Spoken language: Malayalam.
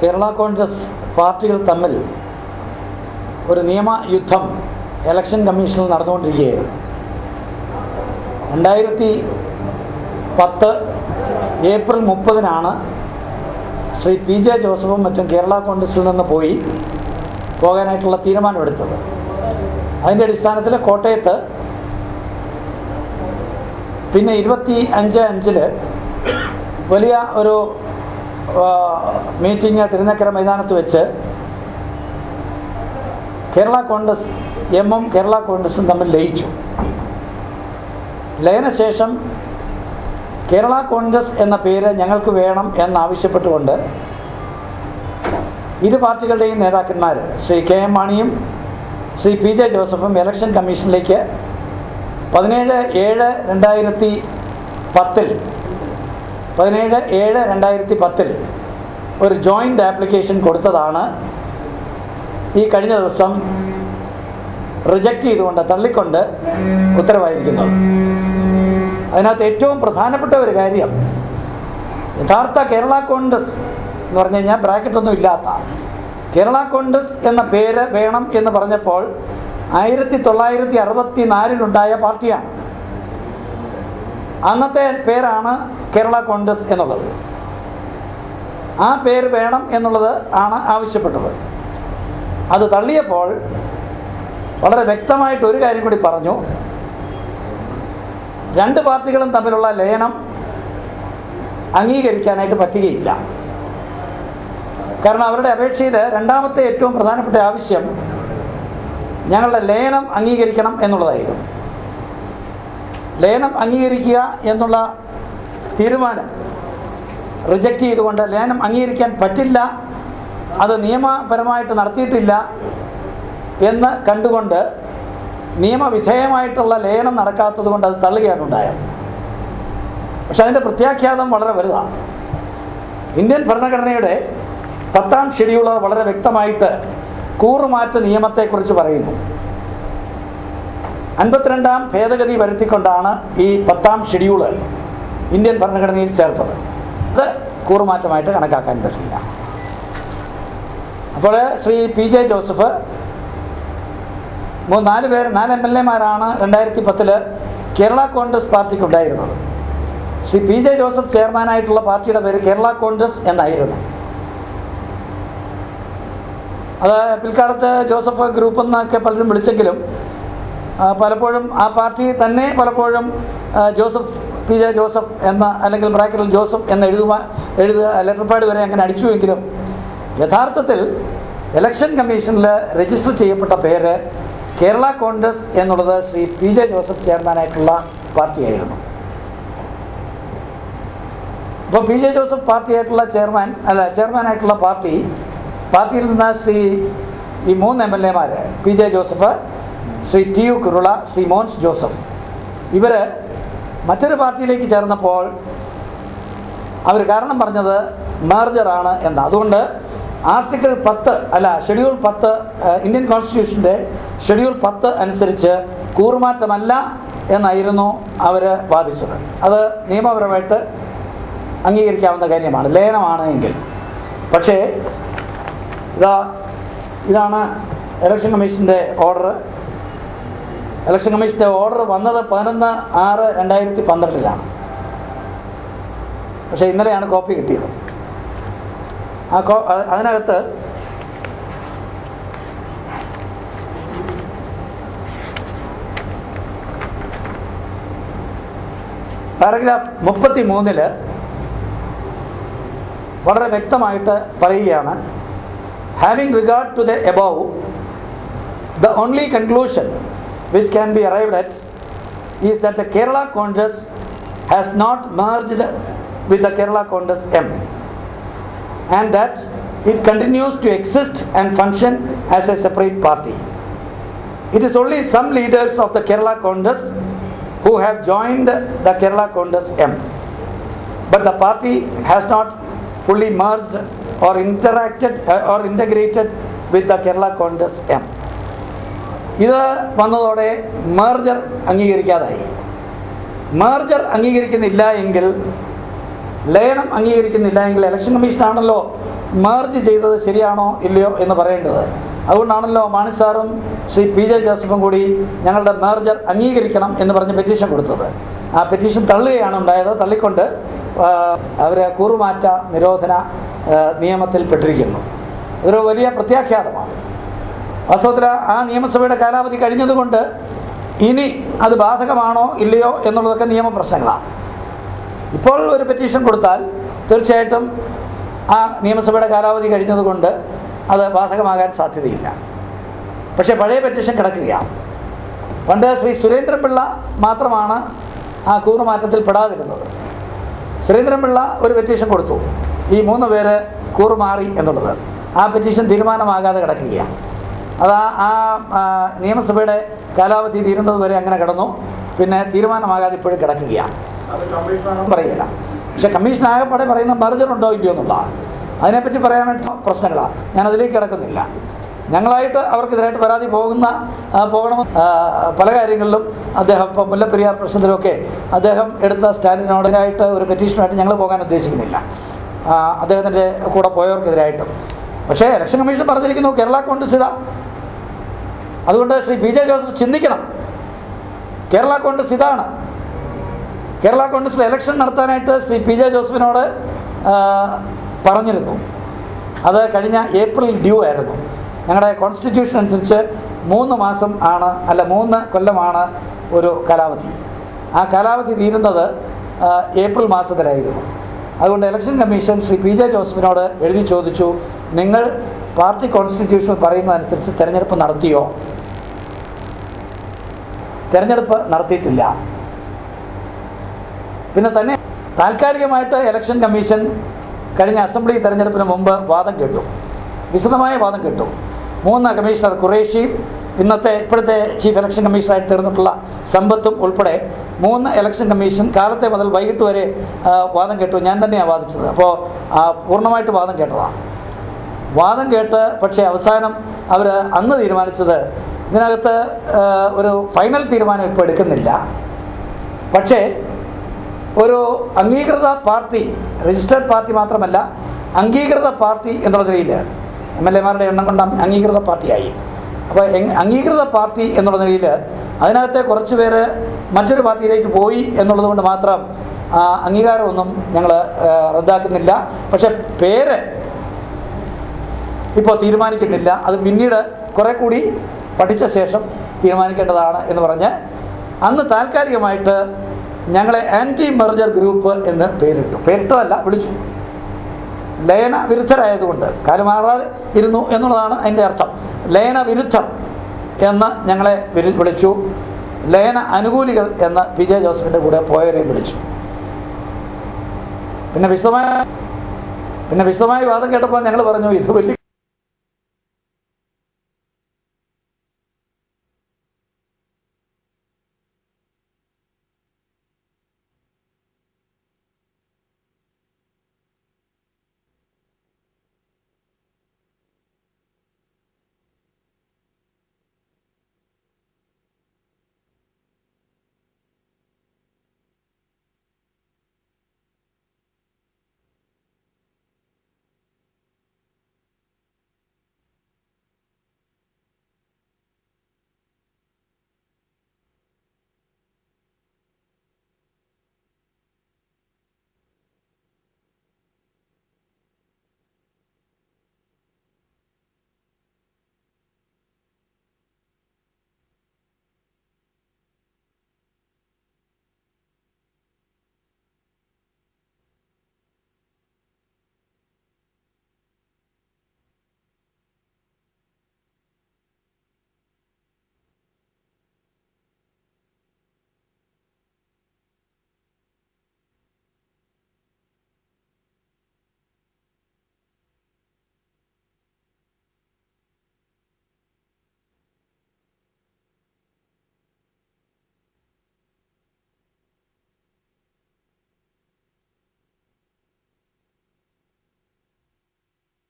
കേരള കോൺഗ്രസ് പാർട്ടികൾ തമ്മിൽ ഒരു നിയമയുദ്ധം ഇലക്ഷൻ കമ്മീഷനിൽ നടന്നുകൊണ്ടിരിക്കുകയായിരുന്നു. 2010 ഏപ്രിൽ 30-നാണ് ശ്രീ PJ ജോസഫും മറ്റും കേരള കോൺഗ്രസിൽ നിന്ന് പോകാനായിട്ടുള്ള തീരുമാനമെടുത്തത്. അതിൻ്റെ അടിസ്ഥാനത്തിൽ കോട്ടയത്ത് പിന്നെ 25/5 വലിയ ഒരു മീറ്റിംഗ് തിരുനക്കര മൈതാനത്ത് വെച്ച് കേരള കോൺഗ്രസ് എമ്മും കേരള കോൺഗ്രസും തമ്മിൽ ലയിച്ചു. ലയനശേഷം കേരള കോൺഗ്രസ് എന്ന പേര് ഞങ്ങൾക്ക് വേണം എന്നാവശ്യപ്പെട്ടുകൊണ്ട് ഇരു പാർട്ടികളുടെയും നേതാക്കന്മാർ ശ്രീ KM മാണിയും ശ്രീ PJ ജോസഫും ഇലക്ഷൻ കമ്മീഷനിലേക്ക് 17/7/2010 ഒരു ജോയിൻ്റ് ആപ്ലിക്കേഷൻ കൊടുത്തതാണ് ഈ കഴിഞ്ഞ ദിവസം റിജക്റ്റ് ചെയ്തുകൊണ്ട് തള്ളിക്കൊണ്ട് ഉത്തരവായിരിക്കുന്നത്. അതിനകത്ത് ഏറ്റവും പ്രധാനപ്പെട്ട ഒരു കാര്യം, യഥാർത്ഥ കേരള കോൺഗ്രസ് എന്ന് പറഞ്ഞു കഴിഞ്ഞാൽ ബ്രാക്കറ്റൊന്നും ഇല്ലാത്ത കേരള കോൺഗ്രസ് എന്ന പേര് വേണം എന്ന് പറഞ്ഞപ്പോൾ 1964-ലുണ്ടായ പാർട്ടിയാണ്. അന്നത്തെ പേരാണ് കേരള കോൺഗ്രസ് എന്നുള്ളത്. ആ പേര് വേണം എന്നുള്ളത് ആണ് ആവശ്യപ്പെട്ടത്. അത് തള്ളിയപ്പോൾ വളരെ വ്യക്തമായിട്ട് ഒരു കാര്യം കൂടി പറഞ്ഞു. രണ്ട് പാർട്ടികളും തമ്മിലുള്ള ലയനം അംഗീകരിക്കാനായിട്ട് പറ്റുകയില്ല. കാരണം അവരുടെ അപേക്ഷയിൽ രണ്ടാമത്തെ ഏറ്റവും പ്രധാനപ്പെട്ട ആവശ്യം ഞങ്ങളുടെ ലയനം അംഗീകരിക്കണം എന്നുള്ളതായിരുന്നു. ലയനം അംഗീകരിക്കുക എന്നുള്ള തീരുമാനം റിജക്റ്റ് ചെയ്തുകൊണ്ട് ലയനം അംഗീകരിക്കാൻ പറ്റില്ല, അത് നിയമപരമായിട്ട് നടത്തിയിട്ടില്ല എന്ന് കണ്ടുകൊണ്ട് നിയമവിധേയമായിട്ടുള്ള ലയനം നടക്കാത്തത് കൊണ്ട് അത് തള്ളുകയാണ് ഉണ്ടായത്. പക്ഷെ അതിൻ്റെ പ്രത്യാഘാതം വളരെ വലുതാണ്. ഇന്ത്യൻ ഭരണഘടനയുടെ 10-ാം ഷെഡ്യൂൾ വളരെ വ്യക്തമായിട്ട് കൂറുമാറ്റ നിയമത്തെക്കുറിച്ച് പറയുന്നു. 52-ാം ഭേദഗതി വരുത്തിക്കൊണ്ടാണ് ഈ 10-ാം ഷെഡ്യൂള് ഇന്ത്യൻ ഭരണഘടനയിൽ ചേർത്തത്. അത് കൂറുമാറ്റമായിട്ട് കണക്കാക്കാൻ പറ്റില്ല. അപ്പോൾ ശ്രീ PJ ജോസഫ് 4 MLA-മാരാണ് 2010 കേരള കോൺഗ്രസ് പാർട്ടിക്ക് ഉണ്ടായിരുന്നത്. ശ്രീ PJ ജോസഫ് ചെയർമാനായിട്ടുള്ള പാർട്ടിയുടെ പേര് കേരള കോൺഗ്രസ് എന്നായിരുന്നു. അത് പിൽക്കാലത്ത് ജോസഫ് ഗ്രൂപ്പ് എന്നൊക്കെ പലരും വിളിച്ചെങ്കിലും പലപ്പോഴും ആ പാർട്ടി തന്നെ പലപ്പോഴും PJ ജോസഫ് എന്ന അല്ലെങ്കിൽ ബ്രാക്കറ്റിൽ ജോസഫ് എന്ന് എഴുതുക ലെറ്റർ പാഡ് വരെ അങ്ങനെ അടിച്ചുവെങ്കിലും യഥാർത്ഥത്തിൽ ഇലക്ഷൻ കമ്മീഷനിൽ രജിസ്റ്റർ ചെയ്യപ്പെട്ട പേര് കേരള കോൺഗ്രസ് എന്നുള്ളത് ശ്രീ PJ ജോസഫ് ചെയർമാനായിട്ടുള്ള പാർട്ടിയായിരുന്നു. അപ്പോൾ PJ ജോസഫ് പാർട്ടിയായിട്ടുള്ള ചെയർമാനായിട്ടുള്ള പാർട്ടിയിൽ നിന്ന് ഈ 3 MLA-മാർ PJ Joseph, Shri TU കുരുള, Shri Mons Joseph, ഇവർ മറ്റൊരു പാർട്ടിയിലേക്ക് ചേർന്നപ്പോൾ അവർ കാരണം പറഞ്ഞത് മെർജറാണ് എന്ന്. അതുകൊണ്ട് ആർട്ടിക്കിൾ 10 ഷെഡ്യൂൾ 10 ഇന്ത്യൻ കോൺസ്റ്റിറ്റ്യൂഷൻ്റെ ഷെഡ്യൂൾ 10 അനുസരിച്ച് കൂറുമാറ്റമല്ല എന്നായിരുന്നു അവർ വാദിച്ചത്. അത് നിയമപരമായിട്ട് അംഗീകരിക്കാവുന്ന കാര്യമാണ്, ലയനമാണ് എങ്കിൽ. പക്ഷേ ഇതാണ് ഇലക്ഷൻ കമ്മീഷൻ്റെ ഓർഡർ. ഇലക്ഷൻ കമ്മീഷൻ്റെ ഓർഡർ വന്നത് 11/6/2012-ലാണ്. പക്ഷേ ഇന്നലെയാണ് കോപ്പി കിട്ടിയത്. അതിനകത്ത് പാരഗ്രാഫ് 33 വളരെ വ്യക്തമായിട്ട് പറയുകയാണ്, having regard to the above, the only conclusion which can be arrived at is that the Kerala Congress has not merged with the Kerala Congress M, and that it continues to exist and function as a separate party. It is only some leaders of the Kerala Congress who have joined the Kerala Congress M, but the party has not fully merged or integrated with the Kerala Congress M. ഇത് വന്നതോടെ മെർജർ അംഗീകരിക്കാതായി. മെർജർ അംഗീകരിക്കുന്നില്ല എങ്കിൽ, ലയനം അംഗീകരിക്കുന്നില്ല എങ്കിൽ ഇലക്ഷൻ കമ്മീഷനാണല്ലോ മേർജ് ചെയ്തത് ശരിയാണോ ഇല്ലയോ എന്ന് പറയേണ്ടത്. അതുകൊണ്ടാണല്ലോ മാണി സാറും ശ്രീ പി ജെ ജോസഫും കൂടി ഞങ്ങളുടെ മേർജർ അംഗീകരിക്കണം എന്ന് പറഞ്ഞ് പെറ്റീഷൻ കൊടുത്തത്. ആ പെറ്റീഷൻ തള്ളുകയാണ് ഉണ്ടായത്. തള്ളിക്കൊണ്ട് അവർ കൂറുമാറ്റ നിരോധന നിയമത്തിൽ പെട്ടിരിക്കുന്നു. ഇതൊരു വലിയ പ്രത്യാഘാതമാണ്. വാസ്തവത്തിൽ ആ നിയമസഭയുടെ കാലാവധി കഴിഞ്ഞതുകൊണ്ട് ഇനി അത് ബാധകമാണോ ഇല്ലയോ എന്നുള്ളതൊക്കെ നിയമപ്രശ്നങ്ങളാണ്. ഇപ്പോൾ ഒരു പെറ്റീഷൻ കൊടുത്താൽ തീർച്ചയായിട്ടും ആ നിയമസഭയുടെ കാലാവധി കഴിഞ്ഞതുകൊണ്ട് അത് ബാധകമാകാൻ സാധ്യതയില്ല. പക്ഷേ പഴയ പെറ്റീഷൻ കിടക്കുകയാണ്. പണ്ട് ശ്രീ സുരേന്ദ്രൻപിള്ള മാത്രമാണ് ആ കൂറുമാറ്റത്തിൽ പെടാതിരുന്നത്. സുരേന്ദ്രൻപിള്ള ഒരു പെറ്റീഷൻ കൊടുത്തു, ഈ 3 പേര് കൂറുമാറി എന്നുള്ളത്. ആ പെറ്റീഷൻ തീരുമാനമാകാതെ കിടക്കുകയാണ്. അത് ആ നിയമസഭയുടെ കാലാവധി തീരുന്നത് വരെ അങ്ങനെ കിടന്നു. പിന്നെ തീരുമാനമാകാതെ ഇപ്പോഴും കിടക്കുകയാണ്. പറയില്ല. പക്ഷെ കമ്മീഷൻ ആകെപ്പാടെ പറയുന്ന മെർജറുണ്ടോ ഇല്ലയോ എന്നുള്ളതാണ്. അതിനെപ്പറ്റി പറയാനായിട്ട് പ്രശ്നങ്ങളാണ്. ഞാനതിലേക്ക് കിടക്കുന്നില്ല. ഞങ്ങളായിട്ട് അവർക്കെതിരായിട്ട് പരാതി പോകണമെന്ന് പല കാര്യങ്ങളിലും അദ്ദേഹം ഇപ്പോൾ മുല്ലപ്പെരിയാർ പ്രശ്നത്തിലൊക്കെ അദ്ദേഹം എടുത്ത സ്റ്റാൻഡിനോടിനായിട്ട് ഒരു പെറ്റീഷനായിട്ട് ഞങ്ങൾ പോകാൻ ഉദ്ദേശിക്കുന്നില്ല, അദ്ദേഹത്തിൻ്റെ കൂടെ പോയവർക്കെതിരായിട്ടും. പക്ഷേ ഇലക്ഷൻ കമ്മീഷൻ പറഞ്ഞിരിക്കുന്നു കേരള കോൺഗ്രസ് ഇതാ. അതുകൊണ്ട് ശ്രീ പി ജെ ജോസഫ് ചിന്തിക്കണം. കേരള കോൺഗ്രസ് ഇതാണ്. കേരള കോൺഗ്രസിൽ ഇലക്ഷൻ നടത്താനായിട്ട് ശ്രീ പി ജെ ജോസഫിനോട് പറഞ്ഞിരുന്നു. അത് കഴിഞ്ഞ ഏപ്രിൽ ഡ്യൂ ആയിരുന്നു. ഞങ്ങളുടെ കോൺസ്റ്റിറ്റ്യൂഷൻ അനുസരിച്ച് 3 മാസം ആണ്, അല്ല 3 കൊല്ലമാണ് ഒരു കാലാവധി. ആ കാലാവധി തീരുന്നത് ഏപ്രിൽ മാസത്തിലായിരുന്നു. അതുകൊണ്ട് election commission Shri P J ജോസഫിനോട് എഴുതി ചോദിച്ചു, നിങ്ങൾ പാർട്ടി കോൺസ്റ്റിറ്റ്യൂഷൻ പറയുന്നതനുസരിച്ച് തെരഞ്ഞെടുപ്പ് നടത്തിയോ? തെരഞ്ഞെടുപ്പ് നടത്തിയിട്ടില്ല. പിന്നെ തന്നെ താൽക്കാലികമായിട്ട് ഇലക്ഷൻ കമ്മീഷൻ കഴിഞ്ഞ അസംബ്ലി തെരഞ്ഞെടുപ്പിന് മുമ്പ് വാദം കേട്ടു, വിശദമായ വാദം കേട്ടു. 3 കമ്മീഷണർ ഖുറേഷിയും ഇപ്പോഴത്തെ ചീഫ് ഇലക്ഷൻ കമ്മീഷണറായിട്ട് തീർന്നിട്ടുള്ള സമ്പത്തും ഉൾപ്പെടെ 3 ഇലക്ഷൻ കമ്മീഷൻ കാലത്തെ മുതൽ വൈകിട്ട് വരെ വാദം കേട്ടു. ഞാൻ തന്നെയാണ് വാദിച്ചത്. അപ്പോൾ പൂർണ്ണമായിട്ട് വാദം കേട്ടതാണ്. വാദം കേട്ട് പക്ഷേ അവസാനം അവർ അന്ന് തീരുമാനിച്ചത് ഇതിനകത്ത് ഒരു ഫൈനൽ തീരുമാനം ഇപ്പോൾ എടുക്കുന്നില്ല. പക്ഷേ ഒരു അംഗീകൃത പാർട്ടി, രജിസ്റ്റേർഡ് പാർട്ടി മാത്രമല്ല അംഗീകൃത പാർട്ടി എന്നുള്ള നിലയിൽ MLA-മാരുടെ എണ്ണം കൊണ്ട് അംഗീകൃത പാർട്ടിയായി. അപ്പോൾ അംഗീകൃത പാർട്ടി എന്നുള്ള നിലയിൽ അതിനകത്തെ കുറച്ച് പേര് മറ്റൊരു പാർട്ടിയിലേക്ക് പോയി എന്നുള്ളത് കൊണ്ട് മാത്രം അംഗീകാരമൊന്നും ഞങ്ങൾ റദ്ദാക്കുന്നില്ല. പക്ഷെ പേര് ഇപ്പോൾ തീരുമാനിക്കുന്നില്ല. അത് പിന്നീട് കുറേ കൂടി പഠിച്ച ശേഷം തീരുമാനിക്കേണ്ടതാണ് എന്ന് പറഞ്ഞ് അന്ന് താൽക്കാലികമായിട്ട് ഞങ്ങളെ ആൻറ്റി മെർജർ ഗ്രൂപ്പ് എന്ന് പേരിട്ടതല്ല, വിളിച്ചു. ലയന വിരുദ്ധരായതുകൊണ്ട് കാലുമാറാതെ ഇരുന്നു എന്നുള്ളതാണ് അതിൻ്റെ അർത്ഥം. ലയന വിരുദ്ധർ എന്ന് ഞങ്ങളെ വിളിച്ചു. ലയന അനുകൂലികൾ എന്ന് പി ജെ ജോസഫിൻ്റെ കൂടെ പോയവരെയും വിളിച്ചു. പിന്നെ വിശദമായ വാദം കേട്ടപ്പോൾ ഞങ്ങൾ പറഞ്ഞു, ഇത് വലിയ